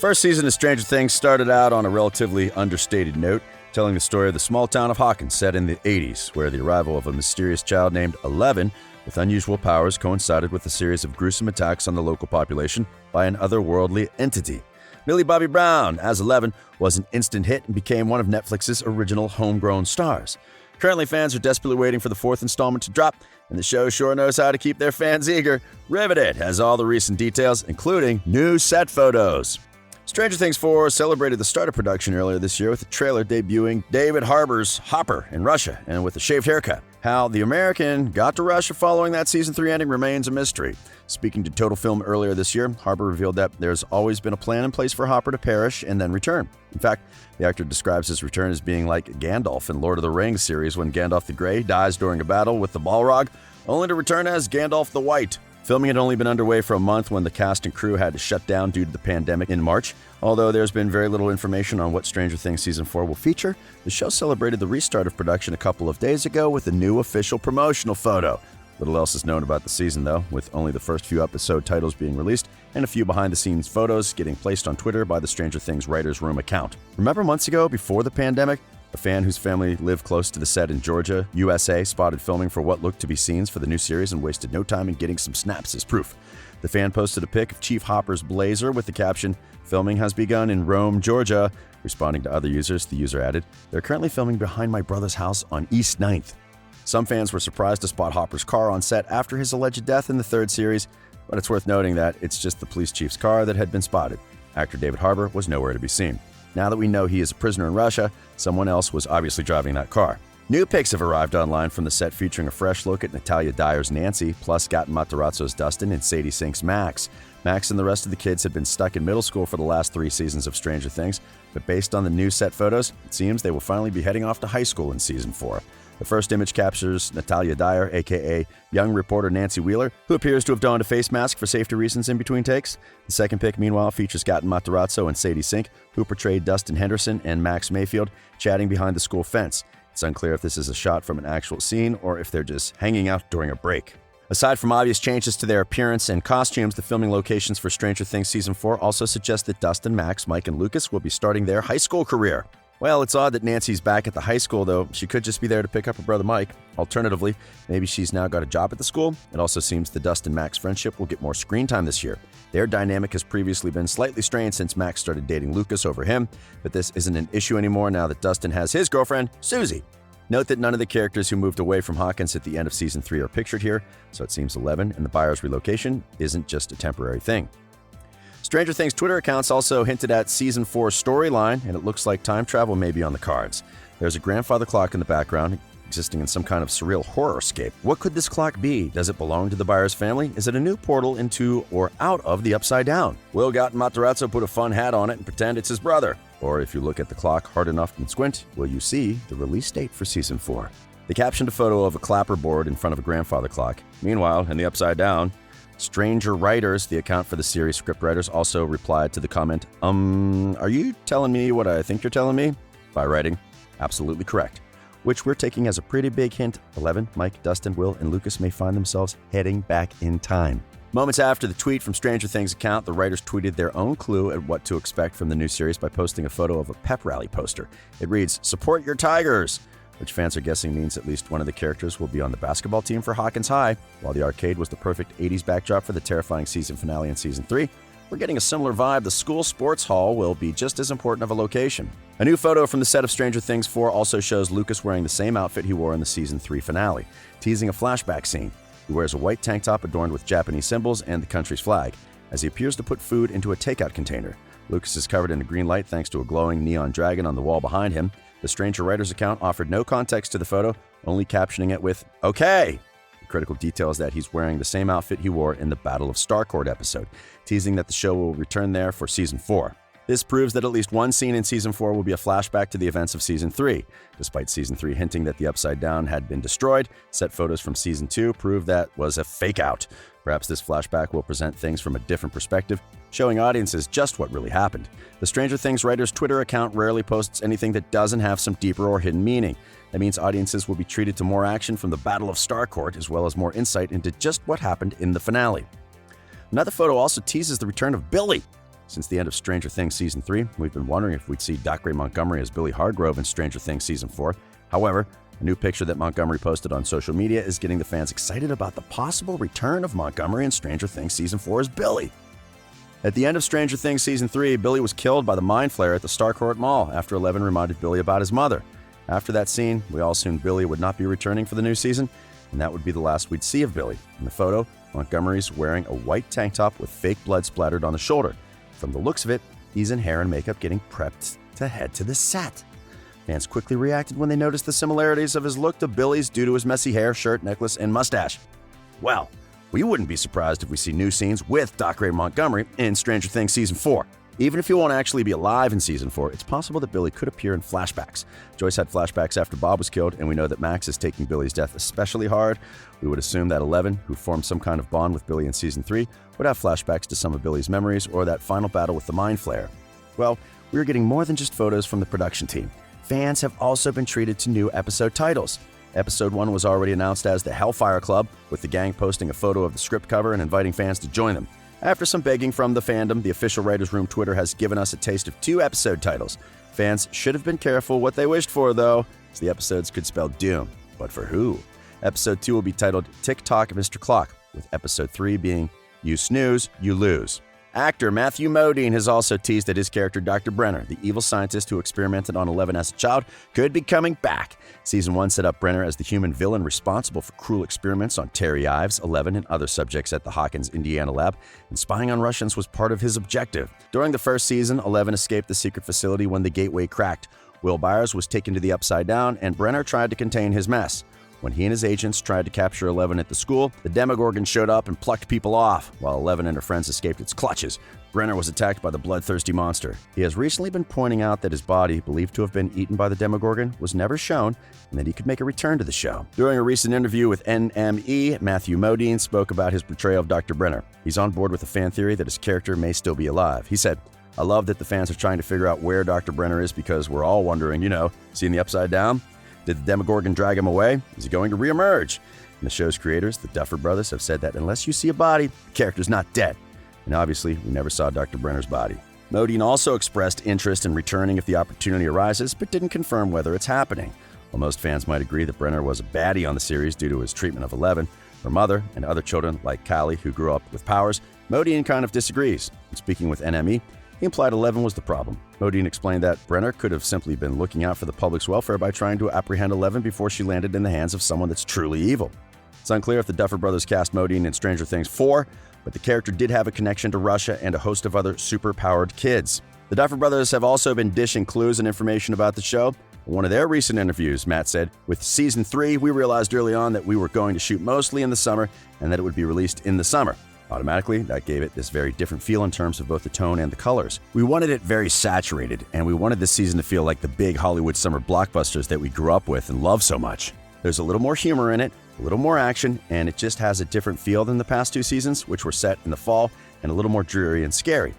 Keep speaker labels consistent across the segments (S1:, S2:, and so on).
S1: First season of Stranger Things started out on a relatively understated note, telling the story of the small town of Hawkins set in the 80s, where the arrival of a mysterious child named 11 with unusual powers coincided with a series of gruesome attacks on the local population by an otherworldly entity. Millie Bobby Brown, as 11, was an instant hit and became one of Netflix's original homegrown stars. Currently, fans are desperately waiting for the fourth installment to drop, and the show sure knows how to keep their fans eager. Riveted has all the recent details, including new set photos. Stranger Things 4 celebrated the start of production earlier this year with a trailer debuting David Harbour's Hopper in Russia and with a shaved haircut. How the American got to Russia following that Season 3 ending remains a mystery. Speaking to Total Film earlier this year, Harbour revealed that there's always been a plan in place for Hopper to perish and then return. In fact, the actor describes his return as being like Gandalf in Lord of the Rings series when Gandalf the Grey dies during a battle with the Balrog, only to return as Gandalf the White. Filming had only been underway for a month when the cast and crew had to shut down due to the pandemic in March. Although there's been very little information on what Stranger Things Season 4 will feature, the show celebrated the restart of production a couple of days ago with a new official promotional photo. Little else is known about the season, though, with only the first few episode titles being released and a few behind-the-scenes photos getting placed on Twitter by the Stranger Things Writers' Room account. Remember months ago, before the pandemic, a fan whose family lived close to the set in Georgia, USA, spotted filming for what looked to be scenes for the new series and wasted no time in getting some snaps as proof. The fan posted a pic of Chief Hopper's blazer with the caption, "Filming has begun in Rome, Georgia." Responding to other users, the user added, "They're currently filming behind my brother's house on East 9th. Some fans were surprised to spot Hopper's car on set after his alleged death in the third series, but it's worth noting that it's just the police chief's car that had been spotted. Actor David Harbour was nowhere to be seen. Now that we know he is a prisoner in Russia, someone else was obviously driving that car. New pics have arrived online from the set featuring a fresh look at Natalia Dyer's Nancy, plus Gaten Matarazzo's Dustin and Sadie Sink's Max. Max and the rest of the kids had been stuck in middle school for the last 3 seasons of Stranger Things, but based on the new set photos, it seems they will finally be heading off to high school in Season 4. The first image captures Natalia Dyer, a.k.a. young reporter Nancy Wheeler, who appears to have donned a face mask for safety reasons in between takes. The second pic, meanwhile, features Gaten Matarazzo and Sadie Sink, who portrayed Dustin Henderson and Max Mayfield, chatting behind the school fence. It's unclear if this is a shot from an actual scene or if they're just hanging out during a break. Aside from obvious changes to their appearance and costumes, the filming locations for Stranger Things Season 4 also suggest that Dustin, Max, Mike, and Lucas will be starting their high school career. Well, it's odd that Nancy's back at the high school, though. She could just be there to pick up her brother Mike. Alternatively, maybe she's now got a job at the school. It also seems the Dustin-Max friendship will get more screen time this year. Their dynamic has previously been slightly strained since Max started dating Lucas over him, but this isn't an issue anymore now that Dustin has his girlfriend, Susie. Note that none of the characters who moved away from Hawkins at the end of Season 3 are pictured here, so it seems 11 and the Byers relocation isn't just a temporary thing. Stranger Things Twitter accounts also hinted at Season 4's storyline, and it looks like time travel may be on the cards. There's a grandfather clock in the background, existing in some kind of surreal horror-scape. What could this clock be? Does it belong to the Byers family? Is it a new portal into or out of the Upside Down? Will Gaten Matarazzo put a fun hat on it and pretend it's his brother? Or if you look at the clock hard enough and squint, will you see the release date for Season 4? They captioned a photo of a clapperboard in front of a grandfather clock. Meanwhile, in the Upside Down, Stranger Writers, the account for the series scriptwriters, also replied to the comment, are you telling me what I think you're telling me? By writing, absolutely correct. Which we're taking as a pretty big hint. 11, Mike, Dustin, Will, and Lucas may find themselves heading back in time. Moments after the tweet from Stranger Things account, the writers tweeted their own clue at what to expect from the new series by posting a photo of a pep rally poster. It reads, "Support your Tigers," which fans are guessing means at least one of the characters will be on the basketball team for Hawkins High. While the arcade was the perfect 80s backdrop for the terrifying season finale in Season 3, we're getting a similar vibe. The school sports hall will be just as important of a location. A new photo from the set of Stranger Things 4 also shows Lucas wearing the same outfit he wore in the Season 3 finale, teasing a flashback scene. He wears a white tank top adorned with Japanese symbols and the country's flag, as he appears to put food into a takeout container. Lucas is covered in a green light thanks to a glowing neon dragon on the wall behind him. The Stranger Writers account offered no context to the photo, only captioning it with, "Okay." The critical detail is that he's wearing the same outfit he wore in the Battle of Starcourt episode, teasing that the show will return there for Season 4. This proves that at least one scene in Season 4 will be a flashback to the events of Season 3. Despite Season 3 hinting that the Upside Down had been destroyed, set photos from Season 2 prove that was a fake-out. Perhaps this flashback will present things from a different perspective, showing audiences just what really happened. The Stranger Things writers' Twitter account rarely posts anything that doesn't have some deeper or hidden meaning. That means audiences will be treated to more action from the Battle of Starcourt, as well as more insight into just what happened in the finale. Another photo also teases the return of Billy. Since the end of Stranger Things Season 3, we've been wondering if we'd see Dr. Montgomery as Billy Hargrove in Stranger Things Season 4. However, a new picture that Montgomery posted on social media is getting the fans excited about the possible return of Montgomery in Stranger Things Season 4 as Billy. At the end of Stranger Things Season 3, Billy was killed by the Mind Flayer at the Starcourt Mall after Eleven reminded Billy about his mother. After that scene, we all assumed Billy would not be returning for the new season, and that would be the last we'd see of Billy. In the photo, Montgomery's wearing a white tank top with fake blood splattered on the shoulder. From the looks of it, he's in hair and makeup getting prepped to head to the set. Fans quickly reacted when they noticed the similarities of his look to Billy's due to his messy hair, shirt, necklace, and mustache. Well, we wouldn't be surprised if we see new scenes with Dr. Montgomery in Stranger Things Season 4. Even if he won't actually be alive in Season 4, it's possible that Billy could appear in flashbacks. Joyce had flashbacks after Bob was killed, and we know that Max is taking Billy's death especially hard. We would assume that Eleven, who formed some kind of bond with Billy in Season 3, would have flashbacks to some of Billy's memories or that final battle with the Mind Flayer. Well, we are getting more than just photos from the production team. Fans have also been treated to new episode titles. Episode 1 was already announced as the Hellfire Club, with the gang posting a photo of the script cover and inviting fans to join them. After some begging from the fandom, the official Writers' Room Twitter has given us a taste of 2 episode titles. Fans should have been careful what they wished for, though, as the episodes could spell doom. But for who? Episode 2 will be titled Tick-Tock, Mr. Clock, with Episode 3 being You Snooze, You Lose. Actor Matthew Modine has also teased that his character Dr. Brenner, the evil scientist who experimented on Eleven as a child, could be coming back. Season 1 set up Brenner as the human villain responsible for cruel experiments on Terry Ives, Eleven, and other subjects at the Hawkins, Indiana lab, and spying on Russians was part of his objective. During the first season, Eleven escaped the secret facility when the gateway cracked. Will Byers was taken to the Upside Down, and Brenner tried to contain his mess. When he and his agents tried to capture Eleven at the school, the Demogorgon showed up and plucked people off, while Eleven and her friends escaped its clutches. Brenner was attacked by the bloodthirsty monster. He has recently been pointing out that his body, believed to have been eaten by the Demogorgon, was never shown, and that he could make a return to the show. During a recent interview with NME, Matthew Modine spoke about his portrayal of Dr. Brenner. He's on board with the fan theory that his character may still be alive. He said, "I love that the fans are trying to figure out where Dr. Brenner is because we're all wondering, seeing the Upside Down? Did the Demogorgon drag him away? Is he going to reemerge?" And the show's creators, the Duffer Brothers, have said that unless you see a body, the character's not dead. And obviously, we never saw Dr. Brenner's body. Modine also expressed interest in returning if the opportunity arises, but didn't confirm whether it's happening. While most fans might agree that Brenner was a baddie on the series due to his treatment of Eleven, her mother, and other children like Callie who grew up with powers, Modine kind of disagrees. Speaking with NME, he implied Eleven was the problem. Modine explained that Brenner could have simply been looking out for the public's welfare by trying to apprehend Eleven before she landed in the hands of someone that's truly evil. It's unclear if the Duffer Brothers cast Modine in Stranger Things 4, but the character did have a connection to Russia and a host of other super-powered kids. The Duffer Brothers have also been dishing clues and information about the show. In one of their recent interviews, Matt said, "With Season 3, we realized early on that we were going to shoot mostly in the summer and that it would be released in the summer. Automatically, that gave it this very different feel in terms of both the tone and the colors. We wanted it very saturated, and we wanted this season to feel like the big Hollywood summer blockbusters that we grew up with and love so much. There's a little more humor in it, a little more action, and it just has a different feel than the past 2 seasons, which were set in the fall and a little more dreary and scary.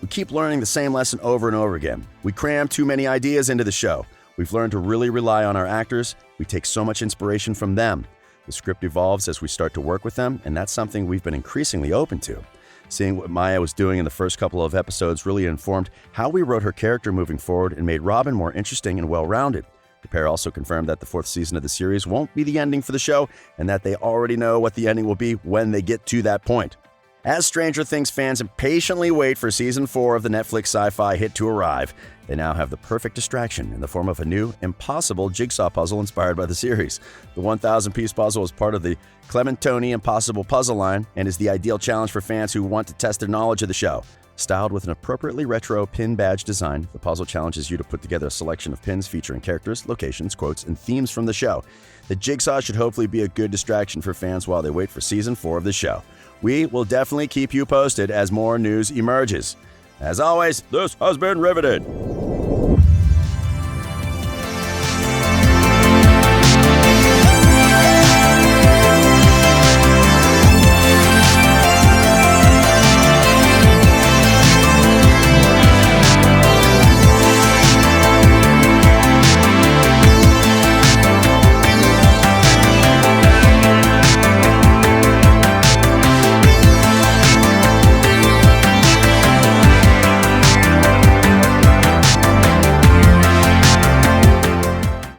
S1: We keep learning the same lesson over and over again. We cram too many ideas into the show. We've learned to really rely on our actors. We take so much inspiration from them. The script evolves as we start to work with them, and that's something we've been increasingly open to. Seeing what Maya was doing in the first couple of episodes really informed how we wrote her character moving forward and made Robin more interesting and well-rounded. The pair also confirmed that the 4th season of the series won't be the ending for the show, and that they already know what the ending will be when they get to that point. As Stranger Things fans impatiently wait for Season 4 of the Netflix sci-fi hit to arrive, they now have the perfect distraction in the form of a new, impossible jigsaw puzzle inspired by the series. The 1,000-piece puzzle is part of the Clementoni Impossible Puzzle line and is the ideal challenge for fans who want to test their knowledge of the show. Styled with an appropriately retro pin badge design, the puzzle challenges you to put together a selection of pins featuring characters, locations, quotes, and themes from the show. The jigsaw should hopefully be a good distraction for fans while they wait for Season 4 of the show. We will definitely keep you posted as more news emerges. As always, this has been Riveted.